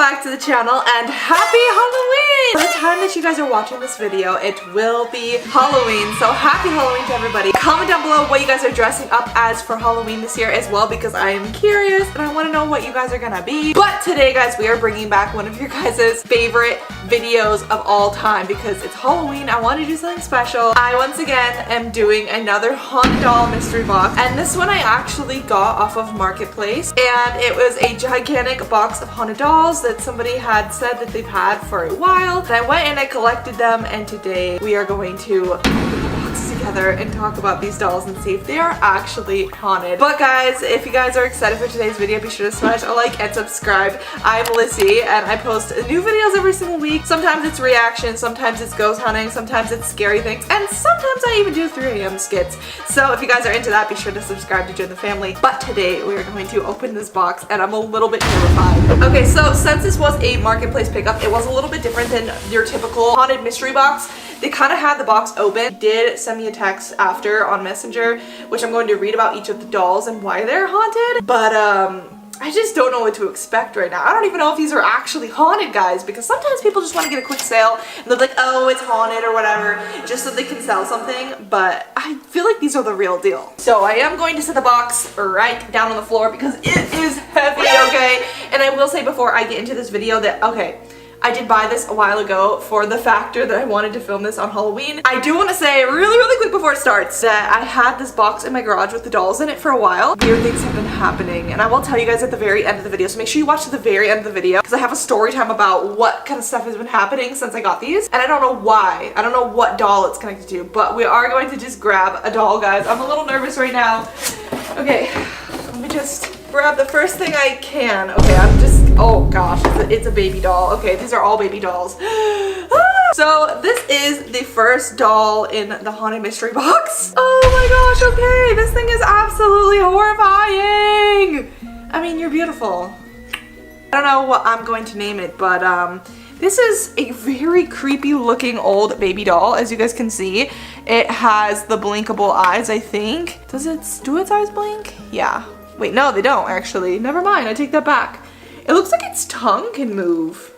back to the channel and happy Halloween! By the time that you guys are watching this video, it will be Halloween, so happy Halloween to everybody. Comment down below what you guys are dressing up as for Halloween this year as well, because I am curious and I want to know what you guys are gonna be. But today, guys, we are bringing back one of your guys' favorite videos of all time because it's Halloween. I want to do something special. I once again am doing another haunted doll mystery box, and this one I actually got off of Marketplace, and it was a gigantic box of haunted dolls that somebody had said that they've had for a while. And I went and I collected them, and today we are going to open the box together and talk about these dolls and see if they are actually haunted. But guys, if you guys are excited for today's video, be sure to smash a like and subscribe. I'm Lyssy and I post new videos every single week. Sometimes it's reaction, sometimes it's ghost hunting, sometimes it's scary things, and sometimes I even do 3 AM skits. So if you guys are into that, be sure to subscribe to join the family. But today we are going to open this box and I'm a little bit terrified. Okay, so since this was a Marketplace pickup, it was a little bit different than your typical haunted mystery box. They kind of had the box open. They did send me a text after on Messenger, which I'm going to read about each of the dolls and why they're haunted. But I just don't know what to expect right now. I don't even know if these are actually haunted, guys, because sometimes people just want to get a quick sale and they're like, oh, it's haunted or whatever, just so they can sell something. But I feel like these are the real deal. So I am going to set the box right down on the floor because it is heavy, okay? And I will say before I get into this video that, okay, I did buy this a while ago for the factor that I wanted to film this on Halloween. I do want to say really quick before it starts that I had this box in my garage with the dolls in it for a while. Weird things have been happening, and I will tell you guys at the very end of the video, so make sure you watch to the very end of the video because I have a story time about what kind of stuff has been happening since I got these, and I don't know why. I don't know what doll it's connected to, but we are going to just grab a doll, guys. I'm a little nervous right now. Okay, let me just grab the first thing I can. Okay, oh gosh, it's a baby doll. Okay, these are all baby dolls. So this is the first doll in the haunted mystery box. Oh my gosh, okay, this thing is absolutely horrifying. I mean, you're beautiful. I don't know what I'm going to name it, but this is a very creepy looking old baby doll, as you guys can see. It has the blinkable eyes, I think. Do its eyes blink? Yeah. Wait, no, they don't actually. Never mind, I take that back. It looks like its tongue can move.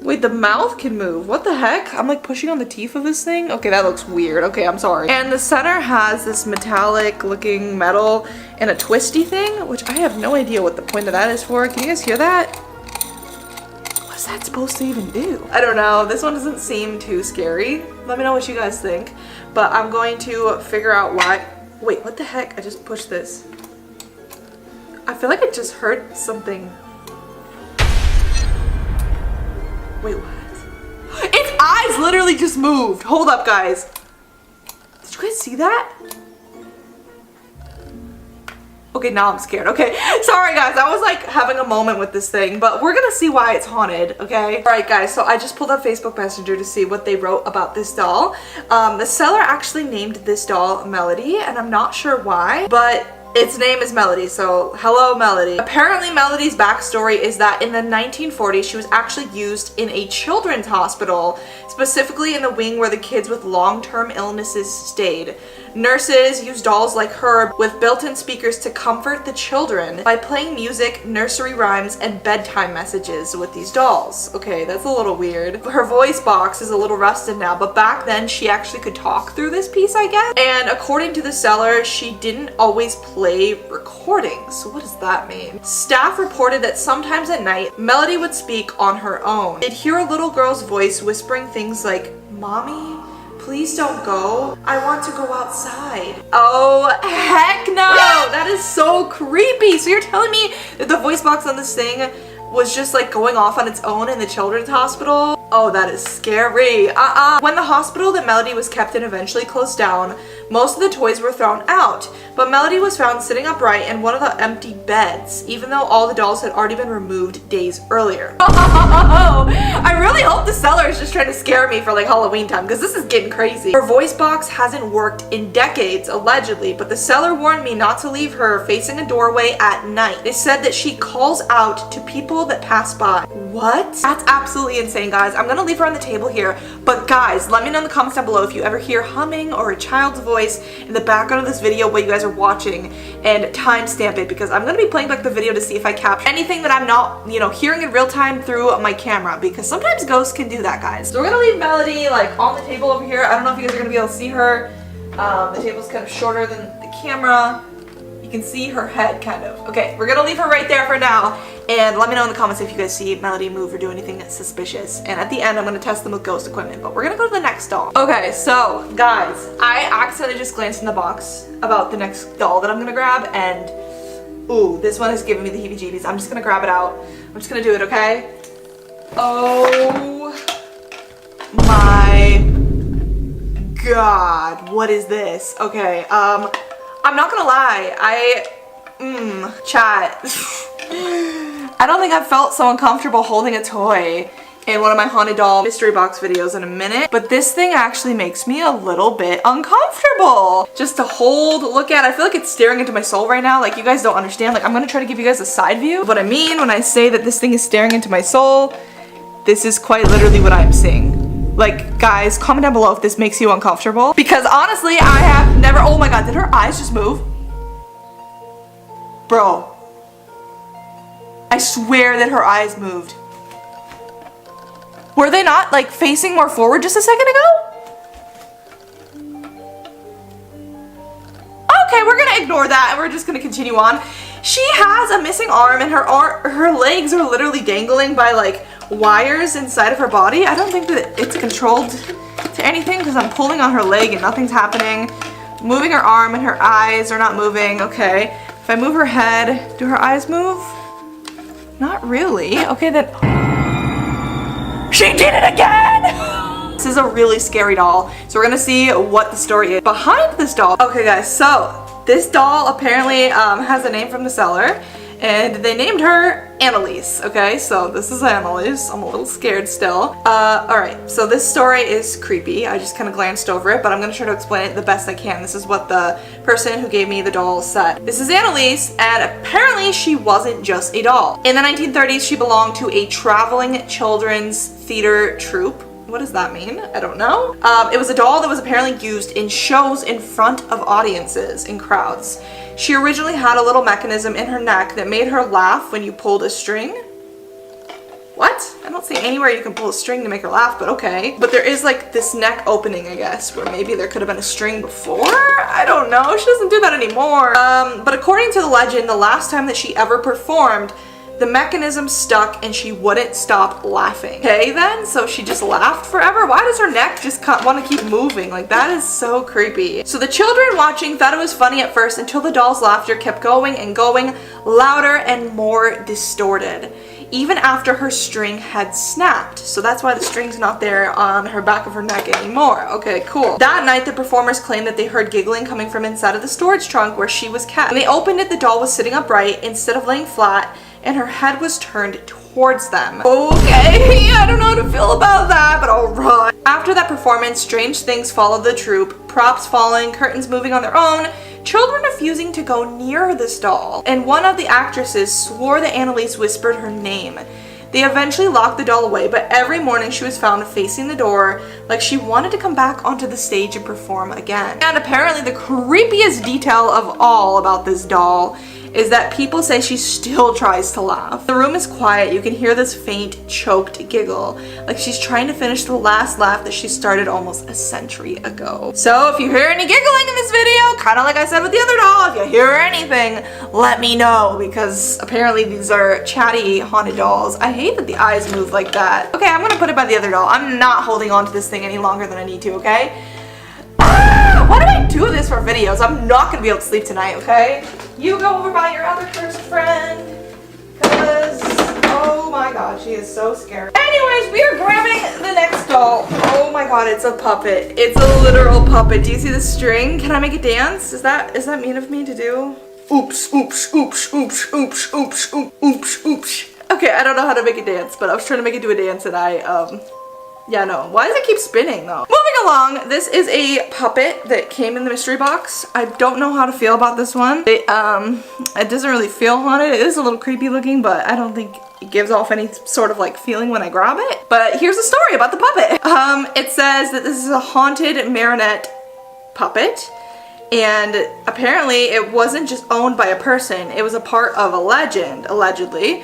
Wait, the mouth can move. What the heck? I'm like pushing on the teeth of this thing. Okay, that looks weird. Okay, I'm sorry. And the center has this metallic looking metal and a twisty thing, which I have no idea what the point of that is for. Can you guys hear that? What is that supposed to even do? I don't know. This one doesn't seem too scary. Let me know what you guys think. But I'm going to figure out why. Wait, what the heck? I just pushed this. I feel like I just heard something. Wait, what? Its eyes literally just moved. Hold up, guys. Did you guys see that? Okay, now I'm scared. Okay, sorry guys, I was like having a moment with this thing, but we're gonna see why it's haunted, okay? All right, guys, so I just pulled up Facebook Messenger to see what they wrote about this doll. The seller actually named this doll Melody, and I'm not sure why, but its name is Melody, so hello Melody. Apparently Melody's backstory is that in the 1940s she was actually used in a children's hospital, specifically in the wing where the kids with long-term illnesses stayed. Nurses used dolls like her with built-in speakers to comfort the children by playing music, nursery rhymes, and bedtime messages with these dolls. Okay, that's a little weird. Her voice box is a little rusted now, but back then she actually could talk through this piece, I guess. And according to the seller, she didn't always play recordings. So what does that mean? Staff reported that sometimes at night, Melody would speak on her own. They'd hear a little girl's voice whispering things like, "Mommy, please don't go. I want to go outside." Oh, heck no! That is so creepy. So you're telling me that the voice box on this thing was just like going off on its own in the children's hospital? Oh, that is scary. When the hospital that Melody was kept in eventually closed down, most of the toys were thrown out, but Melody was found sitting upright in one of the empty beds, even though all the dolls had already been removed days earlier. Oh, I really hope the seller is just trying to scare me for like Halloween time, because this is getting crazy. Her voice box hasn't worked in decades, allegedly, but the seller warned me not to leave her facing a doorway at night. They said that she calls out to people that pass by. What? That's absolutely insane, guys. I'm gonna leave her on the table here, but guys, let me know in the comments down below if you ever hear humming or a child's voice in the background of this video while you guys are watching, and timestamp it, because I'm gonna be playing back the video to see if I capture anything that I'm not, you know, hearing in real time through my camera, because sometimes ghosts can do that, guys. So we're gonna leave Melody like on the table over here. I don't know if you guys are gonna be able to see her. The table's kind of shorter than the camera. You can see her head, kind of. Okay, we're gonna leave her right there for now, and let me know in the comments if you guys see Melody move or do anything that's suspicious. And at the end, I'm gonna test them with ghost equipment, but we're gonna go to the next doll. Okay, so guys, I accidentally just glanced in the box about the next doll that I'm gonna grab, and ooh, this one is giving me the heebie-jeebies. I'm just gonna grab it out. I'm just gonna do it, okay? Oh my God, what is this? Okay, I'm not gonna lie, chat. I don't think I've felt so uncomfortable holding a toy in one of my haunted doll mystery box videos in a minute, but this thing actually makes me a little bit uncomfortable. Just to hold, look at, I feel like it's staring into my soul right now. Like, you guys don't understand. Like, I'm gonna try to give you guys a side view. What I mean when I say that this thing is staring into my soul, this is quite literally what I'm seeing. Like, guys, comment down below if this makes you uncomfortable. Because honestly, I have never, oh my God, did her eyes just move? Bro. I swear that her eyes moved. Were they not like facing more forward just a second ago? Okay, we're gonna ignore that and we're just gonna continue on. She has a missing arm and her legs are literally dangling by like wires inside of her body. I don't think that it's controlled to anything because I'm pulling on her leg and nothing's happening. Moving her arm and her eyes are not moving. Okay, if I move her head, do her eyes move? Not really. Okay, then. She did it again! This is a really scary doll. So we're gonna see what the story is behind this doll. Okay guys, so this doll apparently has a name from the seller, and they named her Analise, okay? So this is Analise. I'm a little scared still. Alright, so this story is creepy. I just kind of glanced over it, but I'm gonna try to explain it the best I can. This is what the person who gave me the doll said. This is Analise, and apparently she wasn't just a doll. In the 1930s, she belonged to a traveling children's theater troupe. What does that mean? I don't know. It was a doll that was apparently used in shows in front of audiences in crowds. She originally had a little mechanism in her neck that made her laugh when you pulled a string. What? I don't see anywhere you can pull a string to make her laugh, but okay. But there is like this neck opening, I guess, where maybe there could have been a string before? I don't know. She doesn't do that anymore. But according to the legend, the last time that she ever performed, the mechanism stuck and she wouldn't stop laughing. Okay then, so she just laughed forever? Why does her neck just want to keep moving? Like, that is so creepy. So the children watching thought it was funny at first until the doll's laughter kept going and going, louder and more distorted, even after her string had snapped. So that's why the string's not there on her back of her neck anymore. Okay, cool. That night, the performers claimed that they heard giggling coming from inside of the storage trunk where she was kept. When they opened it, the doll was sitting upright instead of laying flat, and her head was turned towards them. Okay, I don't know how to feel about that, but alright. After that performance, strange things followed the troupe. Props falling, curtains moving on their own, children refusing to go near this doll. And one of the actresses swore that Analise whispered her name. They eventually locked the doll away, but every morning she was found facing the door like she wanted to come back onto the stage and perform again. And apparently the creepiest detail of all about this doll is that people say she still tries to laugh. The room is quiet. You can hear this faint, choked giggle, like she's trying to finish the last laugh that she started almost a century ago. So if you hear any giggling in this video, kind of like I said with the other doll, if you hear anything, let me know, because apparently these are chatty haunted dolls. I hate that the eyes move like that. Okay, I'm gonna put it by the other doll. I'm not holding on to this thing any longer than I need to, okay? Why do I do this for videos? I'm not gonna be able to sleep tonight, okay? You go over by your other cursed friend, because, oh my god, she is so scary. Anyways, we are grabbing the next doll. Oh my god, it's a puppet. It's a literal puppet. Do you see the string? Can I make it dance? Is that mean of me to do? Oops, oops, oops, oops, oops, oops, oops, oops, oops. Okay, I don't know how to make it dance, but I was trying to make it do a dance and I Yeah, no. Why does it keep spinning though? Moving along, this is a puppet that came in the mystery box. I don't know how to feel about this one. It doesn't really feel haunted. It is a little creepy looking, but I don't think it gives off any sort of like feeling when I grab it. But here's the story about the puppet. It says that this is a haunted marionette puppet. And apparently it wasn't just owned by a person. It was a part of a legend, allegedly.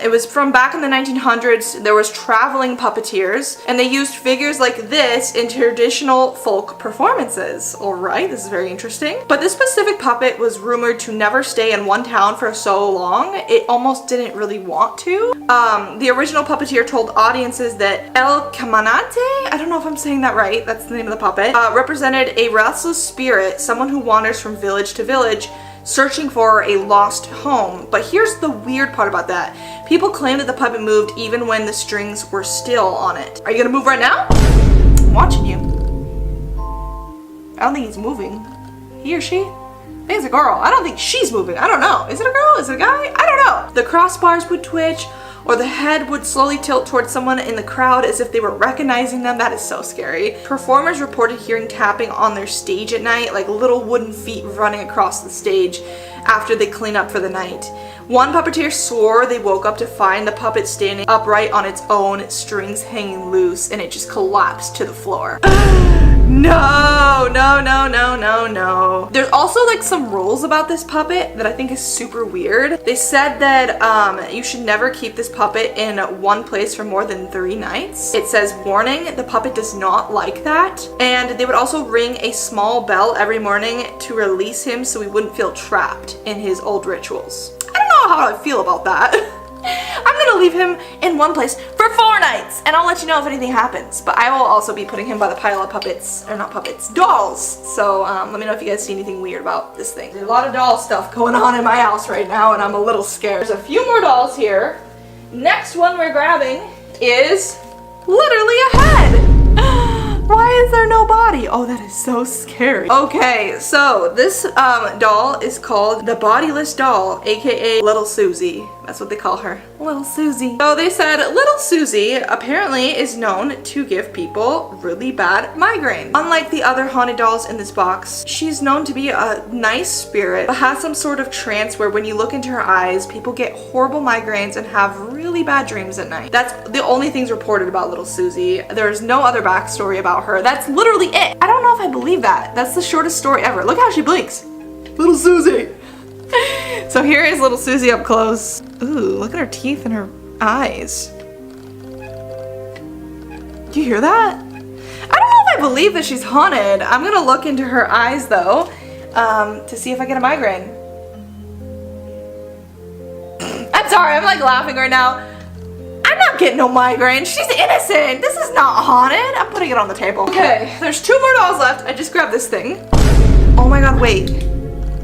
It was from back in the 1900s. There was traveling puppeteers, and they used figures like this in traditional folk performances. Alright, this is very interesting. But this specific puppet was rumored to never stay in one town for so long, it almost didn't really want to. The original puppeteer told audiences that El Caminante, I don't know if I'm saying that right, that's the name of the puppet, represented a restless spirit, someone who wanders from village to village, searching for a lost home. But here's the weird part about that. People claim that the puppet moved even when the strings were still on it. Are you gonna move right now? I'm watching you. I don't think he's moving. He or she? I think it's a girl. I don't think she's moving. I don't know. Is it a girl? Is it a guy? I don't know. The crossbars would twitch, or the head would slowly tilt towards someone in the crowd as if they were recognizing them. That is so scary. Performers reported hearing tapping on their stage at night, like little wooden feet running across the stage after they clean up for the night. One puppeteer swore they woke up to find the puppet standing upright on its own, strings hanging loose, and it just collapsed to the floor. No, no, no, no, no, no. There's also like some rules about this puppet that I think is super weird. They said that you should never keep this puppet in one place for more than 3 nights. It says, warning, the puppet does not like that. And they would also ring a small bell every morning to release him so he wouldn't feel trapped in his old rituals. I don't know how I feel about that. I'm gonna leave him in one place for 4 nights, and I'll let you know if anything happens. But I will also be putting him by the pile of puppets, or not puppets, dolls. So let me know if you guys see anything weird about this thing. There's a lot of doll stuff going on in my house right now, and I'm a little scared. There's a few more dolls here. Next one we're grabbing is literally a head. Why is there no body? Oh, that is so scary. Okay, so this doll is called the Bodiless Doll, aka Little Suzy. That's what they call her, Little Suzy. So they said Little Suzy apparently is known to give people really bad migraine. Unlike the other haunted dolls in this box, she's known to be a nice spirit, but has some sort of trance where when you look into her eyes, people get horrible migraines and have really bad dreams at night. That's the only things reported about Little Suzy. There's no other backstory about her. That's literally it. I don't know if I believe that. That's the shortest story ever. Look how she blinks. Little Suzy. So here is Little Suzy up close. Ooh, look at her teeth and her eyes. Do you hear that? I don't know if I believe that she's haunted. I'm gonna look into her eyes though, to see if I get a migraine. I'm sorry, I'm like laughing right now. I'm not getting no migraine. She's innocent. This is not haunted. I'm putting it on the table. Okay, there's 2 more dolls left. I just grabbed this thing. Oh my god, wait.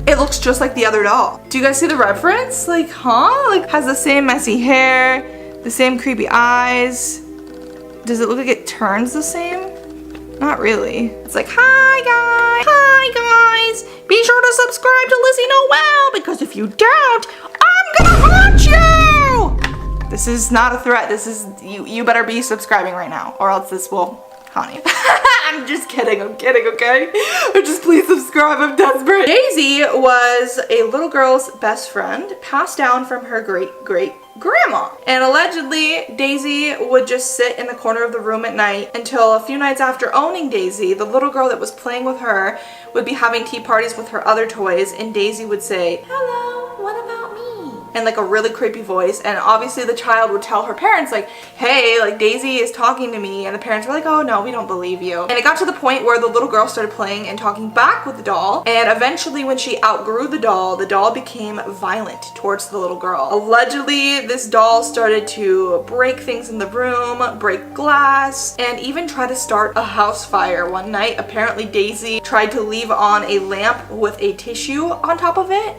It looks just like the other doll. Do you guys see the reference? Like, huh? Like, has the same messy hair, the same creepy eyes. Does it look like it turns the same? Not really. It's like, hi guys. Be sure to subscribe to Lyssy Noel, because if you don't, I'm gonna haunt you! This is not a threat. This is, you better be subscribing right now, or else this will haunt you. I'm just kidding, okay? Just please subscribe, I'm desperate. Daisy was a little girl's best friend, passed down from her great-great-grandma. And allegedly, Daisy would just sit in the corner of the room at night until a few nights after owning Daisy, the little girl that was playing with her would be having tea parties with her other toys, and Daisy would say, hello, what about me? In like a really creepy voice, and obviously the child would tell her parents like, hey, like Daisy is talking to me, and the parents were like, oh no, we don't believe you. And it got to the point where the little girl started playing and talking back with the doll, and eventually when she outgrew the doll became violent towards the little girl. Allegedly, this doll started to break things in the room, break glass, and even try to start a house fire one night. Apparently Daisy tried to leave on a lamp with a tissue on top of it,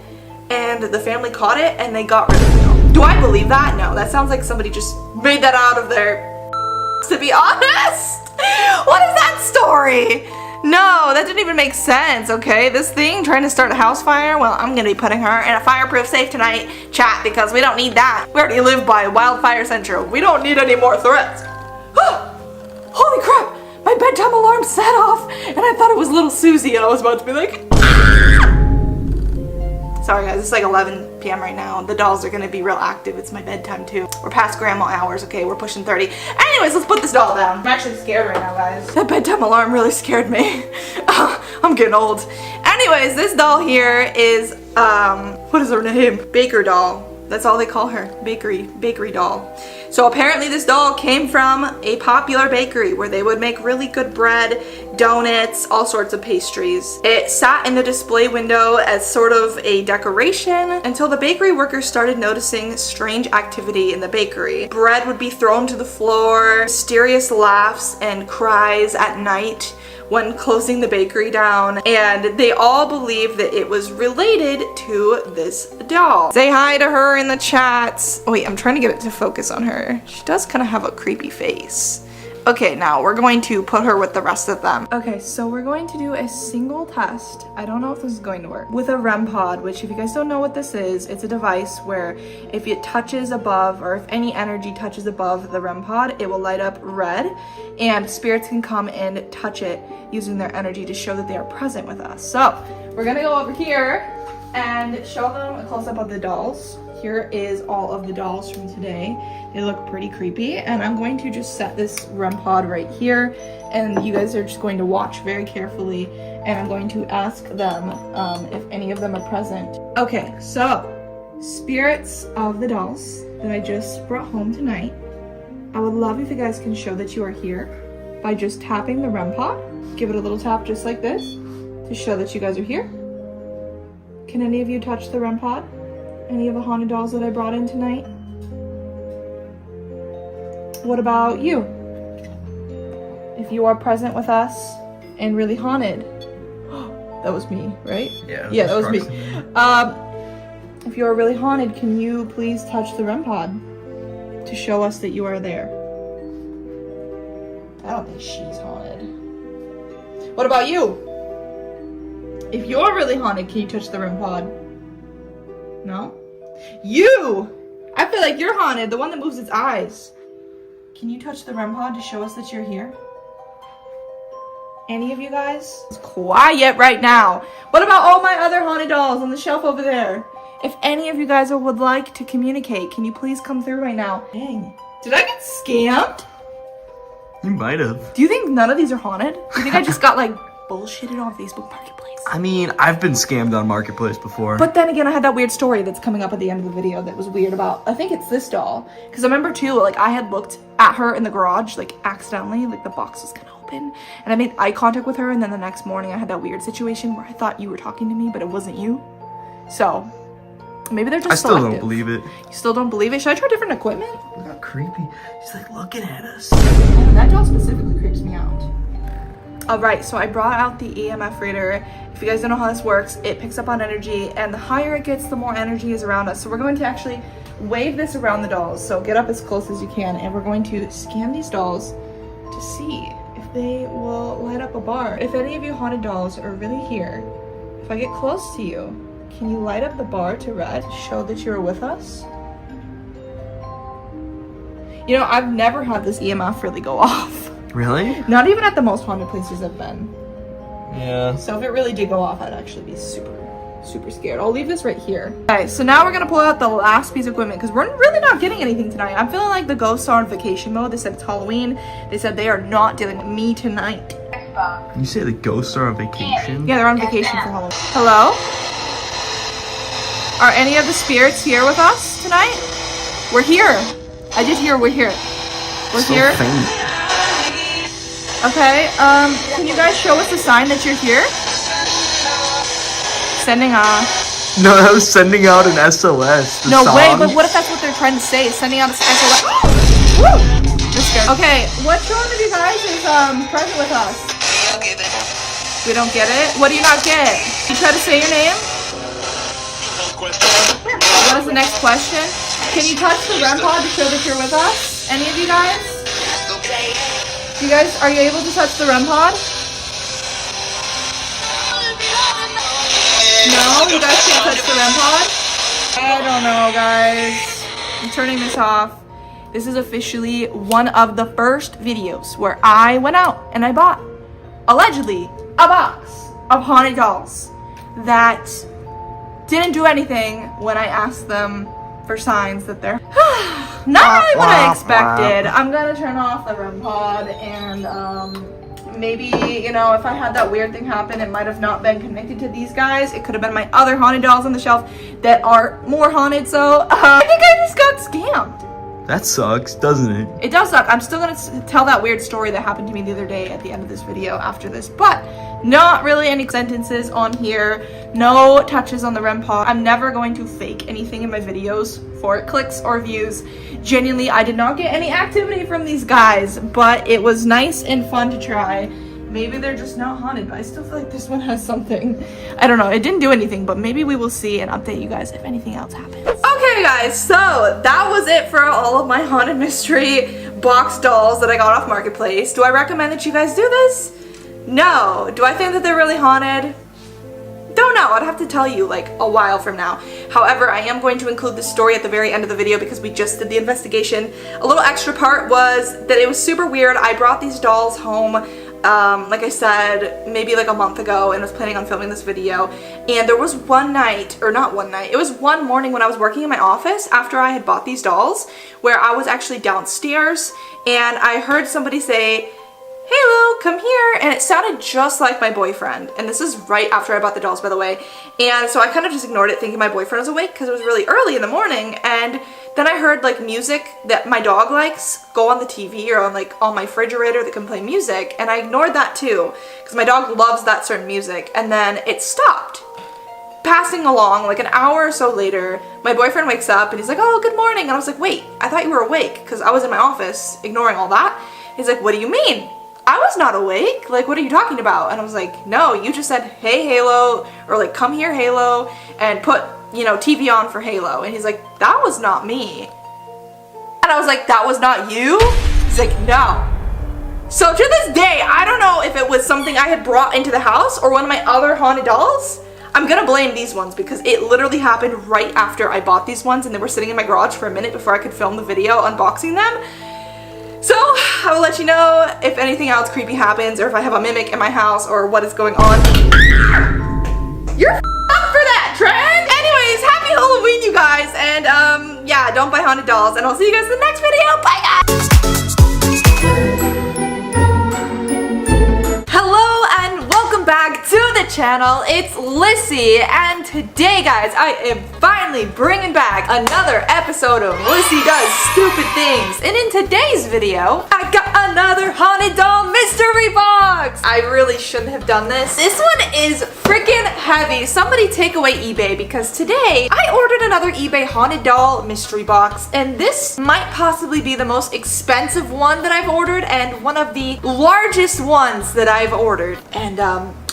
and the family caught it and they got rid of the doll. Do I believe that? No, that sounds like somebody just made that out of their to be honest. What is that story? No, that didn't even make sense, okay? This thing trying to start a house fire? Well, I'm gonna be putting her in a fireproof safe tonight, chat, because we don't need that. We already live by Wildfire Central. We don't need any more threats. Holy crap! My bedtime alarm set off, and I thought it was little Susie, and I was about to be like, sorry guys, it's like 11 p.m. right now. The dolls are gonna be real active. It's my bedtime too. We're past grandma hours, okay? We're pushing 30. Anyways, let's put this doll down. I'm actually scared right now, guys. That bedtime alarm really scared me. I'm getting old. Anyways, this doll here is, what is her name? Baker doll. That's all they call her. Bakery doll. So apparently this doll came from a popular bakery where they would make really good bread, donuts, all sorts of pastries. It sat in the display window as sort of a decoration until the bakery workers started noticing strange activity in the bakery. Bread would be thrown to the floor, mysterious laughs and cries at night when closing the bakery down, and they all believe that it was related to this doll. Say hi to her in the chats. Oh, wait, I'm trying to get it to focus on her. She does kind of have a creepy face. Okay, now we're going to put her with the rest of them. Okay, so we're going to do a single test. I don't know if this is going to work. With a REM pod, which if you guys don't know what this is, it's a device where if it touches above, or if any energy touches above the REM pod, it will light up red, and spirits can come and touch it using their energy to show that they are present with us. So we're gonna go over here and show them a close-up of the dolls. Here is all of the dolls from today. They look pretty creepy, and I'm going to just set this REM pod right here, and you guys are just going to watch very carefully, and I'm going to ask them if any of them are present. Okay, so spirits of the dolls that I just brought home tonight, I would love if you guys can show that you are here by just tapping the REM pod. Give it a little tap just like this to show that you guys are here. Can any of you touch the REM pod? Any of the haunted dolls that I brought in tonight? What about you? If you are present with us and really haunted. That was me, right? Yeah, that was me. If you are really haunted, can you please touch the REM pod to show us that you are there? I don't think she's haunted. What about you? If you're really haunted, can you touch the REM pod? No? You! I feel like you're haunted, the one that moves its eyes. Can you touch the REM pod to show us that you're here? Any of you guys? It's quiet right now. What about all my other haunted dolls on the shelf over there? If any of you guys would like to communicate, can you please come through right now? Dang. Did I get scammed? You might have. Do you think none of these are haunted? Do you think I just got like bullshitted on Facebook Marketplace? I mean, I've been scammed on Marketplace before. But then again, I had that weird story that's coming up at the end of the video that was weird about, I think it's this doll. Because I remember too, like I had looked at her in the garage, like accidentally, like the box was kind of open. And I made eye contact with her, and then the next morning I had that weird situation where I thought you were talking to me, but it wasn't you. So, maybe they're just I still selective. don't believe it. You still don't believe it? Should I try different equipment? Not creepy. She's like looking at us. Oh, that doll specifically creeps me out. Alright, so I brought out the EMF reader. If you guys don't know how this works, it picks up on energy, and the higher it gets, the more energy is around us. So we're going to actually wave this around the dolls. So get up as close as you can, and we're going to scan these dolls to see if they will light up a bar. If any of you haunted dolls are really here, if I get close to you, can you light up the bar to red to show that you're with us? You know, I've never had this EMF really go off. Really? Not even at the most haunted places I've been. Yeah. So if it really did go off, I'd actually be super scared. I'll leave this right here. Okay, so now we're gonna pull out the last piece of equipment because we're really not getting anything tonight. I'm feeling like the ghosts are on vacation mode. They said it's Halloween. They said they are not dealing with me tonight. You say the ghosts are on vacation? Yeah, they're on vacation for Halloween. Hello? Are any of the spirits here with us tonight? We're here. I did hear we're here. We're so here. Faint. Okay, can you guys show us a sign that you're here? Sending No, that was sending out an SOS. No way, but what if that's what they're trying to say? Sending out an SOS. Woo! That's good. Okay, what one of you guys is present with us? We don't get it? What do you not get? You try to say your name? What is the next question? Can you touch the REM pod to show that you're with us? Any of you guys? You guys, are you able to touch the REM pod? No, you guys can't touch the REM pod? I don't know, guys. I'm turning this off. this is officially one of the first videos where I went out and I bought, allegedly, a box of haunted dolls that didn't do anything when I asked them for signs that they're not really what I expected. I'm gonna turn off the REM pod and maybe, you know, if I had that weird thing happen, it might have not been connected to these guys. It could have been my other haunted dolls on the shelf that are more haunted. So I think I just got scammed. That sucks, doesn't it? It does suck. I'm still gonna tell that weird story that happened to me the other day at the end of this video after this, but not really any sentences on here, no touches on the REM pod. I'm never going to fake anything in my videos for clicks or views. Genuinely, I did not get any activity from these guys, but it was nice and fun to try. Maybe they're just not haunted, but I still feel like this one has something. I don't know, it didn't do anything, but maybe we will see and update you guys if anything else happens. Okay guys, so that was it for all of my haunted mystery box dolls that I got off Marketplace. Do I recommend that you guys do this? No. Do I think that they're really haunted? Don't know. I'd have to tell you like a while from now. However, I am going to include the story at the very end of the video because we just did the investigation. A little extra part was that it was super weird. I brought these dolls home like I said, maybe like a month ago, and was planning on filming this video. And there was one night, or not one night, it was one morning when I was working in my office after I had bought these dolls, where I was actually downstairs and I heard somebody say, "Halo, come here," and it sounded just like my boyfriend. And this is right after I bought the dolls, by the way. And so I kind of just ignored it, thinking my boyfriend was awake because it was really early in the morning. And then I heard like music that my dog likes go on the TV or on like on my refrigerator that can play music, and I ignored that too because my dog loves that certain music. And then it stopped. Passing along like an hour or so later, my boyfriend wakes up and he's like, "Oh, good morning." And I was like, "Wait, I thought you were awake," because I was in my office ignoring all that. He's like, "What do you mean? I was not awake. Like, what are you talking about?" And I was like, "No, you just said, 'Hey, Halo,' or like, 'Come here, Halo,' and put, you know, TV on for Halo." And he's like, "That was not me." And I was like, "That was not you?" He's like, "No." So to this day, I don't know if it was something I had brought into the house or one of my other haunted dolls. I'm gonna blame these ones because it literally happened right after I bought these ones, and they were sitting in my garage for a minute before I could film the video unboxing them. So I will let you know if anything else creepy happens, or if I have a mimic in my house, or what is going on. You're up for that, Trent! Anyways, happy Halloween, you guys, and yeah, don't buy haunted dolls, and I'll see you guys in the next video. Bye, guys! Hello and welcome back to the channel. It's Lyssy, and today, guys, I am finally bringing back another episode of Lyssy Does Stupid Things. And in today's video, I got another haunted doll mystery box. I really shouldn't have done this. This one is freaking heavy. Somebody take away eBay, because today I ordered another eBay haunted doll mystery box, and this might possibly be the most expensive one that I've ordered and one of the largest ones that I've ordered. And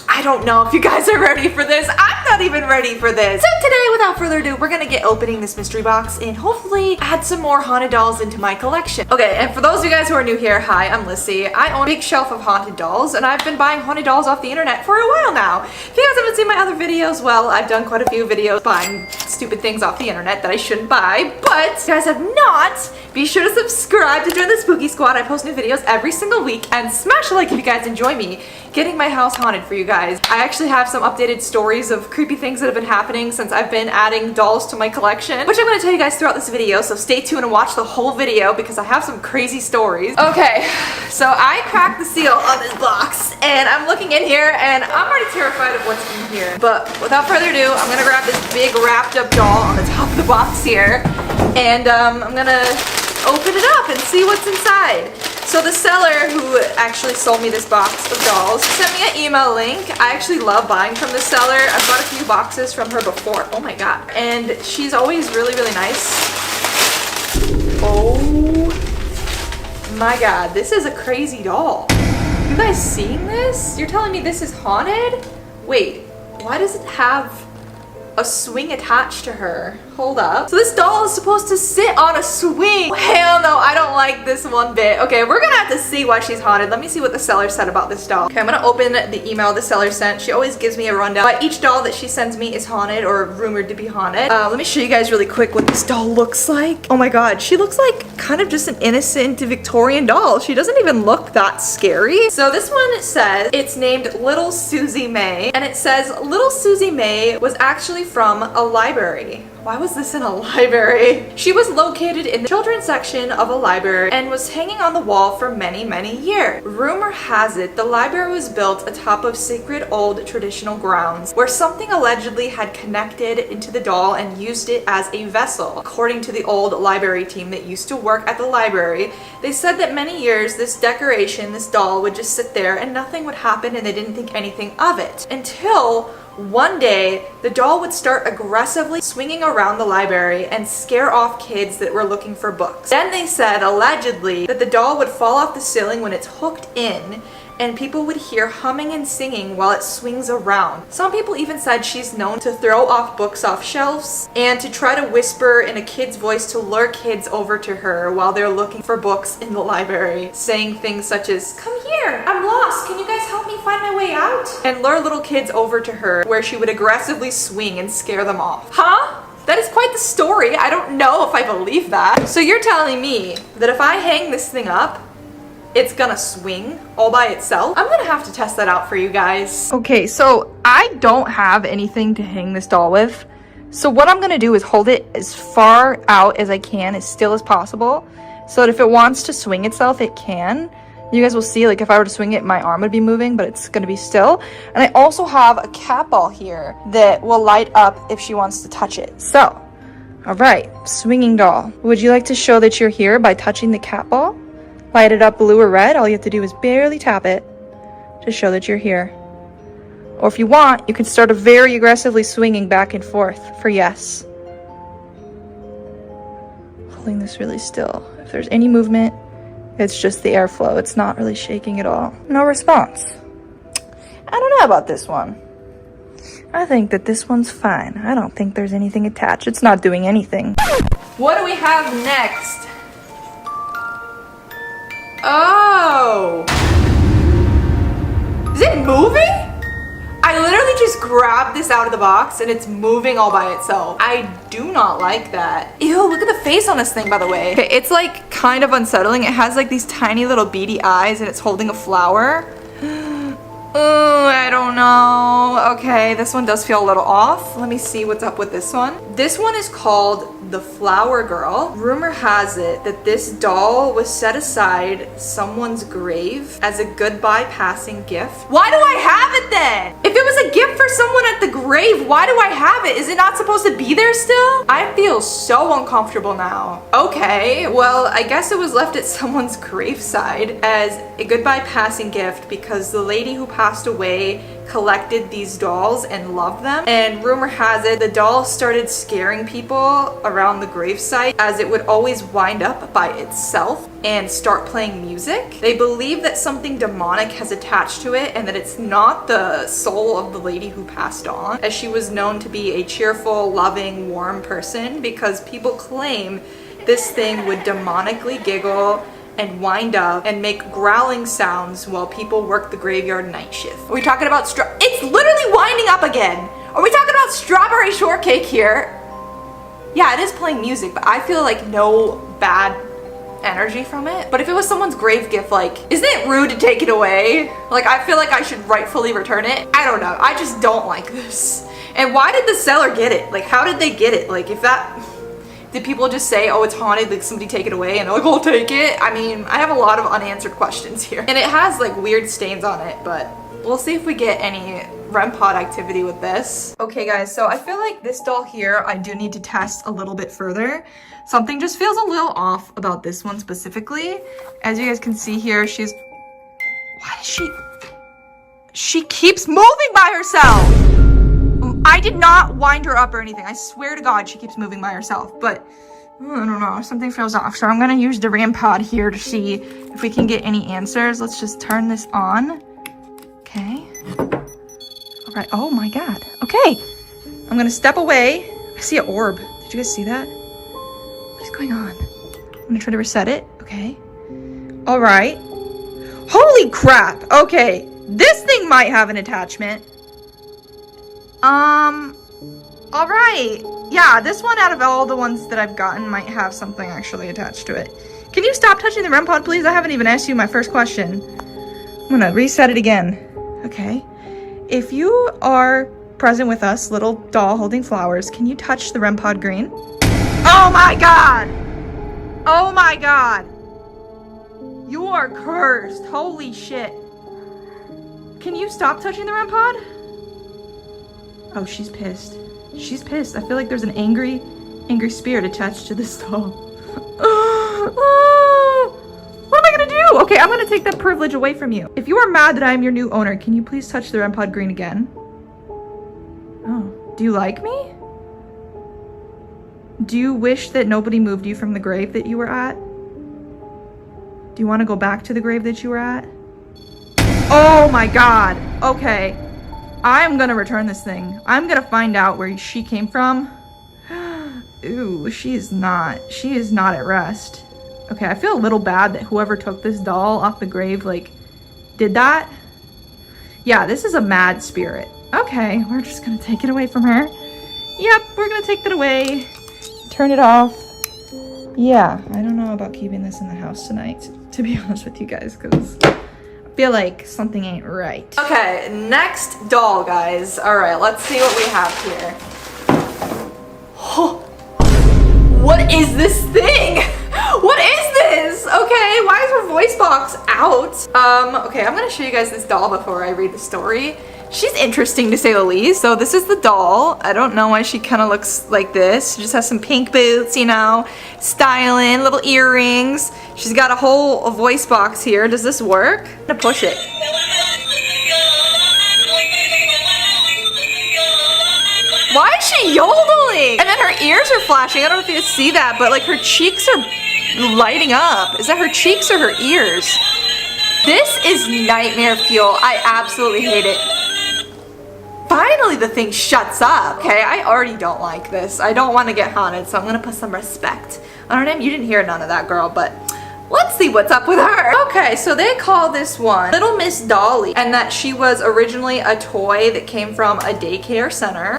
I don't know if you guys are ready for this. I'm not even ready for this. So today, without further ado, we're gonna get opening this mystery box and hopefully add some more haunted dolls into my collection. Okay, and for those of you guys who are new here, hi, I'm Lyssy. I own a big shelf of haunted dolls, and I've been buying haunted dolls off the internet for a while now. If you guys haven't seen my other videos, well, I've done quite a few videos buying stupid things off the internet that I shouldn't buy, but if you guys have not, be sure to subscribe to join the Spooky Squad. I post new videos every single week, and smash a like if you guys enjoy me getting my house haunted for you guys. I actually have some updated stories of creepy things that have been happening since I've been adding dolls to my collection, which I'm going to tell you guys throughout this video, so stay tuned and watch the whole video because I have some crazy stories. Okay, so I cracked the seal on this box, and I'm looking in here, and I'm already terrified of what's in here. But without further ado, I'm going to grab this big wrapped up doll on the top of the box here, and I'm going to open it up and see what's inside. So the seller who actually sold me this box of dolls sent me an email link. I actually love buying from the seller. I've bought a few boxes from her before. Oh my god. And she's always really, really nice. Oh my god. This is a crazy doll. You guys seeing this? You're telling me this is haunted? Wait, why does it have a swing attached to her. Hold up. So this doll is supposed to sit on a swing. Hell no, I don't like this one bit. Okay, we're gonna have to see why she's haunted. Let me see what the seller said about this doll. Okay, I'm gonna open the email the seller sent. She always gives me a rundown, but each doll that she sends me is haunted or rumored to be haunted. Let me show you guys really quick what this doll looks like. Oh my god, she looks like kind of just an innocent Victorian doll. She doesn't even look that scary. So this one says it's named Little Susie May, and it says Little Susie May was actually from a library. Why was this in a library? She was located in the children's section of a library and was hanging on the wall for many, many years. Rumor has it the library was built atop of sacred old traditional grounds where something allegedly had connected into the doll and used it as a vessel. According to the old library team that used to work at the library, they said that many years this decoration, this doll, would just sit there and nothing would happen and they didn't think anything of it. Until one day, the doll would start aggressively swinging around the library and scare off kids that were looking for books. Then they said, allegedly, that the doll would fall off the ceiling when it's hooked in, and people would hear humming and singing while it swings around. Some people even said she's known to throw off books off shelves and to try to whisper in a kid's voice to lure kids over to her while they're looking for books in the library, saying things such as, "Come here, I'm lost, can you guys help me find my way out?" and lure little kids over to her, where she would aggressively swing and scare them off. Huh? That is quite the story. I don't know if I believe that. So you're telling me that if I hang this thing up, it's gonna swing all by itself? I'm gonna have to test that out for you guys. Okay, so I don't have anything to hang this doll with. So what I'm gonna do is hold it as far out as I can, as still as possible, so that if it wants to swing itself, it can. You guys will see, like if I were to swing it, my arm would be moving, but it's gonna be still. And I also have a cat ball here that will light up if she wants to touch it. So, all right, swinging doll. Would you like to show that you're here by touching the cat ball? Light it up blue or red. All you have to do is barely tap it to show that you're here. Or if you want, you can start a very aggressively swinging back and forth for yes. Holding this really still. If there's any movement, it's just the airflow. It's not really shaking at all. No response. I don't know about this one. I think that this one's fine. I don't think there's anything attached. It's not doing anything. What do we have next? Oh! Is it moving? I literally just grabbed this out of the box and it's moving all by itself. I do not like that. Ew, look at the face on this thing, by the way. Okay, it's like kind of unsettling. It has like these tiny little beady eyes and it's holding a flower. Oh, I don't know. Okay, this one does feel a little off. Let me see what's up with this one. This one is called the Flower Girl. Rumor has it that this doll was set aside someone's grave as a goodbye passing gift. Why do I have it then? If it was a gift for someone at the grave, why do I have it? Is it not supposed to be there still? I feel so uncomfortable now. Okay, well, I guess it was left at someone's graveside as a goodbye passing gift because the lady who passed away collected these dolls and loved them, and rumor has it the doll started scaring people around the gravesite as it would always wind up by itself and start playing music. They believe that something demonic has attached to it and that it's not the soul of the lady who passed on, as she was known to be a cheerful, loving, warm person, because people claim this thing would demonically giggle and wind up and make growling sounds while people work the graveyard night shift. Are we talking about it's literally winding up again. Are we talking about strawberry shortcake here? Yeah, it is playing music, but I feel like no bad energy from it. But if it was someone's grave gift, like, isn't it rude to take it away? Like, I feel like I should rightfully return it. I don't know. I just don't like this. And why did the seller get it? Like, how did they get it? Like, if that... Did people just say, oh, it's haunted, like somebody take it away, and they're like, I'll take it? I mean, I have a lot of unanswered questions here. And it has like weird stains on it, but we'll see if we get any REM pod activity with this. Okay guys, so I feel like this doll here, I do need to test a little bit further. Something just feels a little off about this one specifically. As you guys can see here, why does she keeps moving by herself. I did not wind her up or anything. I swear to God, she keeps moving by herself, but I don't know, something feels off. So I'm gonna use the REM pod here to see if we can get any answers. Let's just turn this on. Okay. All right, oh my God. Okay. I'm gonna step away. I see an orb. Did you guys see that? What is going on? I'm gonna try to reset it. Okay. All right. Holy crap. Okay. This thing might have an attachment. All right. Yeah, this one out of all the ones that I've gotten might have something actually attached to it. Can you stop touching the REM pod, please? I haven't even asked you my first question. I'm gonna reset it again. Okay. If you are present with us, little doll holding flowers, can you touch the REM pod green? Oh my god! Oh my god! You are cursed. Holy shit. Can you stop touching the REM pod? Oh, she's pissed. She's pissed. I feel like there's an angry spirit attached to this doll. What am I gonna do? Okay, I'm gonna take that privilege away from you. If you are mad that I am your new owner, can you please touch the REM pod green again? Oh, do you like me? Do you wish that nobody moved you from the grave that you were at? Do you want to go back to the grave that you were at? Oh my god. Okay. I'm gonna return this thing. I'm gonna find out where she came from. Ooh, she is not at rest. Okay, I feel a little bad that whoever took this doll off the grave, like, did that. Yeah, this is a mad spirit. Okay, we're just gonna take it away from her. Yep, we're gonna take that away. Turn it off. Yeah, I don't know about keeping this in the house tonight, to be honest with you guys, because I feel like something ain't right. Okay, next doll, guys. All right, let's see what we have here. Oh, what is this thing? What is this? Okay, why is her voice box out? Okay, I'm gonna show you guys this doll before I read the story. She's interesting to say the least. So this is the doll. I don't know why she kind of looks like this. She just has some pink boots, you know, styling, little earrings. She's got a whole voice box here. Does this work? I'm gonna push it. Why is she yodeling? And then her ears are flashing. I don't know if you see that, but like her cheeks are lighting up. Is that her cheeks or her ears? This is nightmare fuel. I absolutely hate it. Finally, the thing shuts up. Okay, I already don't like this. I don't want to get haunted, so I'm gonna put some respect on her name. You didn't hear none of that, girl, but let's see what's up with her. Okay, so they call this one Little Miss Dolly, and that she was originally a toy that came from a daycare center.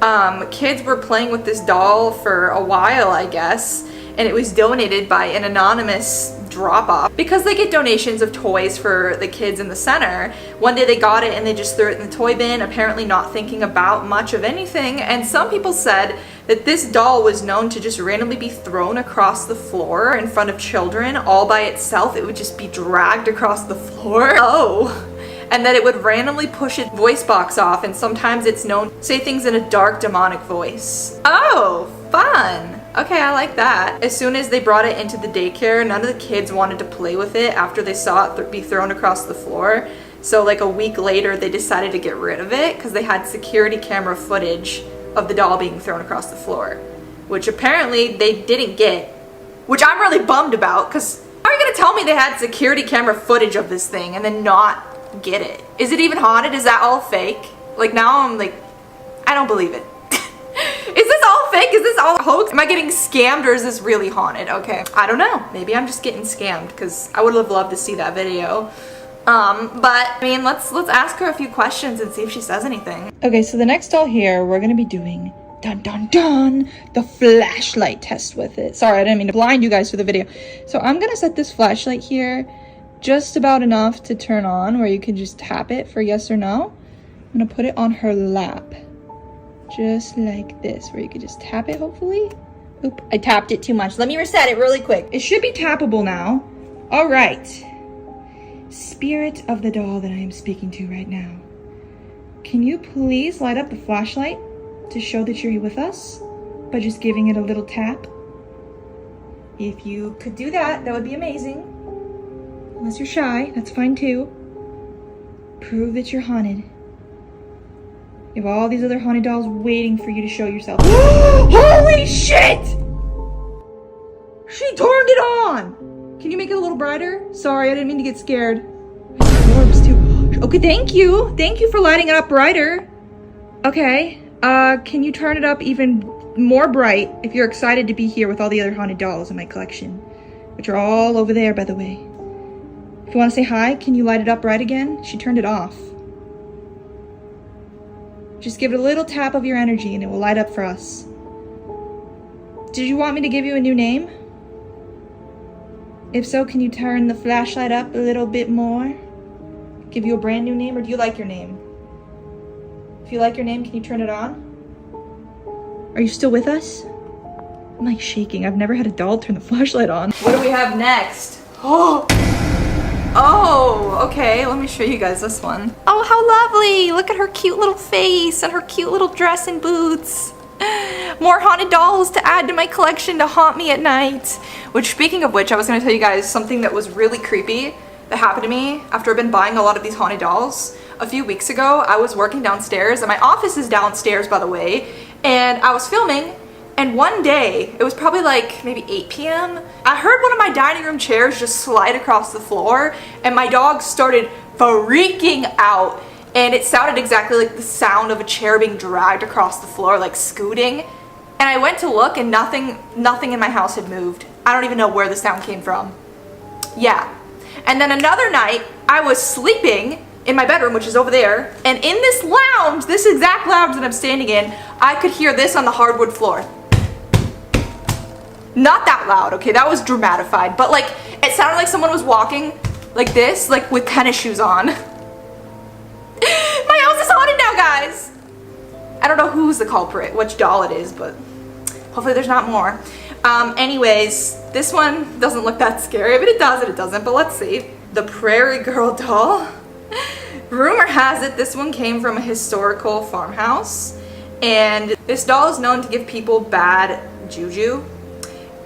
Kids were playing with this doll for a while, I guess, and it was donated by an anonymous drop-off because they get donations of toys for the kids in the center. One day they got it and they just threw it in the toy bin, apparently not thinking about much of anything, and some people said that this doll was known to just randomly be thrown across the floor in front of children all by itself. It would just be dragged across the floor. Oh. And that it would randomly push its voice box off, and sometimes it's known to say things in a dark demonic voice. Oh, fun. Okay, I like that. As soon as they brought it into the daycare, none of the kids wanted to play with it after they saw it be thrown across the floor. So like a week later, they decided to get rid of it because they had security camera footage of the doll being thrown across the floor, which apparently they didn't get, which I'm really bummed about, because how are you gonna tell me they had security camera footage of this thing and then not get it? Is it even haunted? Is that all fake? Like now I'm like, I don't believe it. Is this all fake? Is this all a hoax? Am I getting scammed or is this really haunted? Okay, I don't know. Maybe I'm just getting scammed because I would have loved to see that video. But I mean, let's ask her a few questions and see if she says anything. Okay, so the next doll here, we're gonna be doing dun dun dun the flashlight test with it. Sorry, I didn't mean to blind you guys for the video. So I'm gonna set this flashlight here just about enough to turn on where you can just tap it for yes or no. I'm gonna put it on her lap. Just like this, where you could just tap it, hopefully. Oop, I tapped it too much. Let me reset it really quick. It should be tappable now. All right. Spirit of the doll that I am speaking to right now, can you please light up the flashlight to show that you're with us by just giving it a little tap? If you could do that, that would be amazing. Unless you're shy, that's fine too. Prove that you're haunted. You have all these other haunted dolls waiting for you to show yourself. Holy shit! She turned it on! Can you make it a little brighter? Sorry, I didn't mean to get scared. Orbs too. Okay, thank you. Thank you for lighting it up brighter. Okay. Can you turn it up even more bright if you're excited to be here with all the other haunted dolls in my collection, which are all over there, by the way. If you want to say hi, can you light it up bright again? She turned it off. Just give it a little tap of your energy and it will light up for us. Did you want me to give you a new name? If so, can you turn the flashlight up a little bit more? Give you a brand new name, or do you like your name? If you like your name, can you turn it on? Are you still with us? I'm like shaking. I've never had a doll turn the flashlight on. What do we have next? Oh, okay. Let me show you guys this one. Oh, how lovely. Look at her cute little face and her cute little dress and boots. More haunted dolls to add to my collection to haunt me at night. Which, speaking of which, I was going to tell you guys something that was really creepy that happened to me after I've been buying a lot of these haunted dolls. A few weeks ago, I was working downstairs, and my office is downstairs, by the way, and I was filming, and one day, it was probably like maybe 8 p.m., I heard one of my dining room chairs just slide across the floor, and my dog started freaking out, and it sounded exactly like the sound of a chair being dragged across the floor, like scooting. And I went to look, and nothing in my house had moved. I don't even know where the sound came from. Yeah. And then another night, I was sleeping in my bedroom, which is over there, and in this lounge, this exact lounge that I'm standing in, I could hear this on the hardwood floor. Not that loud, okay, that was dramatified, but like, it sounded like someone was walking like this, like with tennis shoes on. My house is haunted now, guys! I don't know who's the culprit, which doll it is, but hopefully there's not more. Anyways, this one doesn't look that scary. I mean, it does and it doesn't, but let's see. The Prairie Girl doll. Rumor has it this one came from a historical farmhouse, and this doll is known to give people bad juju.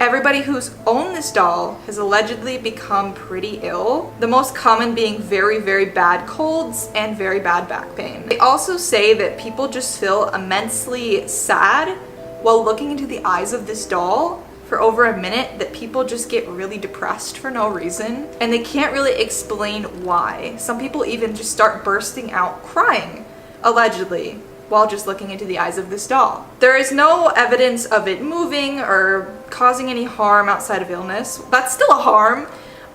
Everybody who's owned this doll has allegedly become pretty ill, the most common being very, very bad colds and very bad back pain. They also say that people just feel immensely sad while looking into the eyes of this doll for over a minute, that people just get really depressed for no reason, and they can't really explain why. Some people even just start bursting out crying, allegedly, while just looking into the eyes of this doll. There is no evidence of it moving or causing any harm outside of illness. That's still a harm,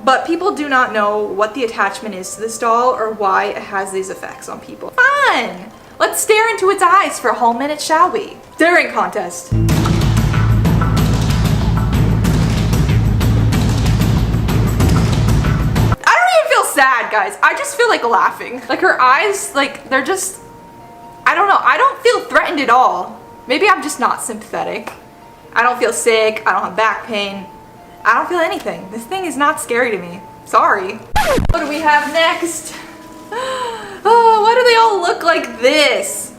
but people do not know what the attachment is to this doll or why it has these effects on people. Fun! Let's stare into its eyes for a whole minute, shall we? Staring contest. Sad, guys. I just feel like laughing. Like her eyes, like they're just, I don't know. I don't feel threatened at all. Maybe I'm just not sympathetic. I don't feel sick. I don't have back pain. I don't feel anything. This thing is not scary to me. Sorry. What do we have next? Oh, why do they all look like this?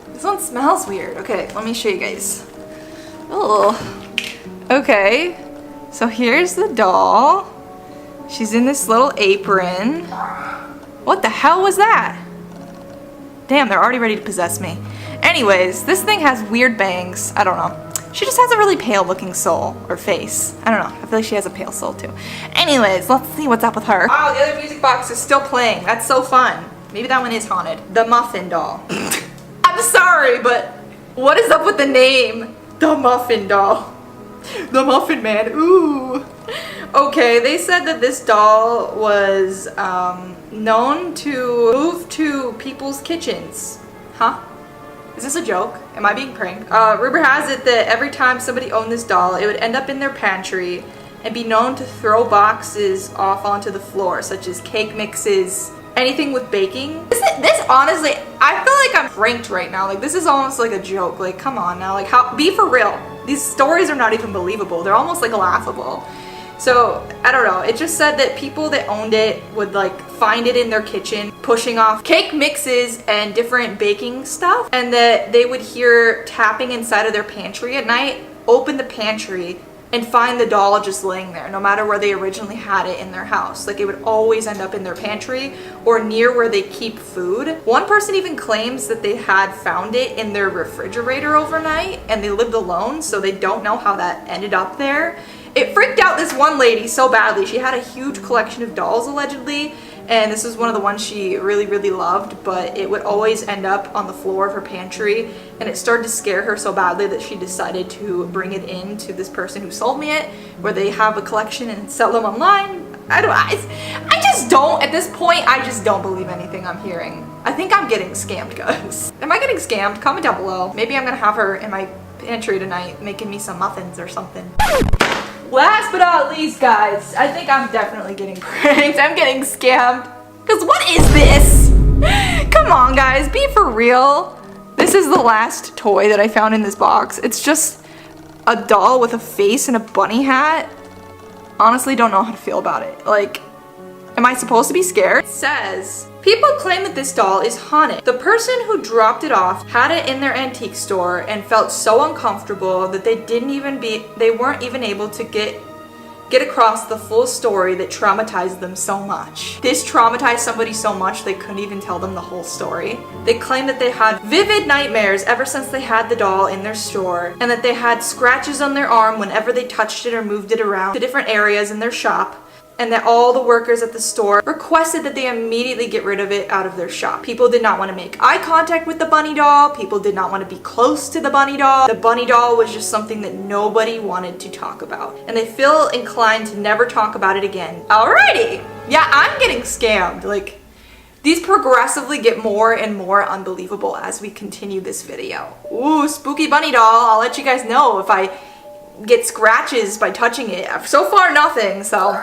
This one smells weird. Okay, let me show you guys. Oh, okay. So here's the doll. She's in this little apron. What the hell was that? Damn, they're already ready to possess me. Anyways, this thing has weird bangs. I don't know. She just has a really pale looking soul or face. I don't know. I feel like she has a pale soul too. Anyways, let's see what's up with her. Oh, the other music box is still playing. That's so fun. Maybe that one is haunted. The Muffin Doll. I'm sorry, but what is up with the name? The Muffin Doll. The Muffin Man. Ooh. Okay, they said that this doll was known to move to people's kitchens. Huh? Is this a joke? Am I being pranked? Rumor has it that every time somebody owned this doll, it would end up in their pantry and be known to throw boxes off onto the floor, such as cake mixes, anything with baking. This honestly, I feel like I'm pranked right now. Like, this is almost like a joke. Like, come on now. Like, be for real. These stories are not even believable. They're almost like laughable. So, I don't know, it just said that people that owned it would like find it in their kitchen pushing off cake mixes and different baking stuff, and that they would hear tapping inside of their pantry at night, open the pantry, and find the doll just laying there, no matter where they originally had it in their house. Like, it would always end up in their pantry or near where they keep food. One person even claims that they had found it in their refrigerator overnight, and they lived alone, so they don't know how that ended up there. It freaked out this one lady so badly. She had a huge collection of dolls, allegedly, and this is one of the ones she really, really loved, but it would always end up on the floor of her pantry, and it started to scare her so badly that she decided to bring it in to this person who sold me it, where they have a collection and sell them online. I just don't, at this point, I just don't believe anything I'm hearing. I think I'm getting scammed, guys. Am I getting scammed? Comment down below. Maybe I'm gonna have her in my pantry tonight making me some muffins or something. Last but not least, guys, I think I'm definitely getting pranked. I'm getting scammed. Because what is this? Come on, guys, be for real. This is the last toy that I found in this box. It's just a doll with a face and a bunny hat. Honestly, don't know how to feel about it. Like, am I supposed to be scared? It says, people claim that this doll is haunted. The person who dropped it off had it in their antique store and felt so uncomfortable that they weren't even able to get across the full story that traumatized them so much. This traumatized somebody so much they couldn't even tell them the whole story. They claim that they had vivid nightmares ever since they had the doll in their store, and that they had scratches on their arm whenever they touched it or moved it around to different areas in their shop, and that all the workers at the store requested that they immediately get rid of it out of their shop. People did not want to make eye contact with the bunny doll. People did not want to be close to the bunny doll. The bunny doll was just something that nobody wanted to talk about. And they feel inclined to never talk about it again. Alrighty! Yeah, I'm getting scammed. Like, these progressively get more and more unbelievable as we continue this video. Ooh, spooky bunny doll. I'll let you guys know if I get scratches by touching it. So far, nothing, so...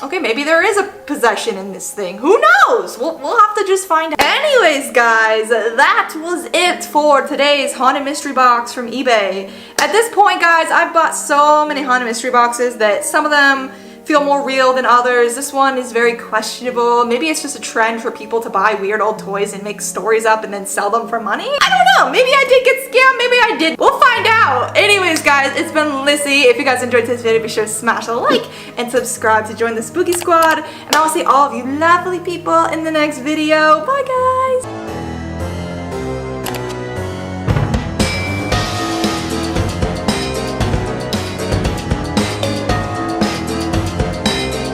Okay, maybe there is a possession in this thing. Who knows? We'll have to just find out. Anyways, guys, that was it for today's Haunted Mystery Box from eBay. At this point, guys, I've bought so many Haunted Mystery Boxes that some of them feel more real than others. This one is very questionable. Maybe it's just a trend for people to buy weird old toys and make stories up and then sell them for money. I don't know. Maybe I did get scammed. Maybe I did. We'll find out. Anyways, guys, it's been Lyssy. If you guys enjoyed this video, be sure to smash a like and subscribe to join the spooky squad. And I will see all of you lovely people in the next video. Bye, guys.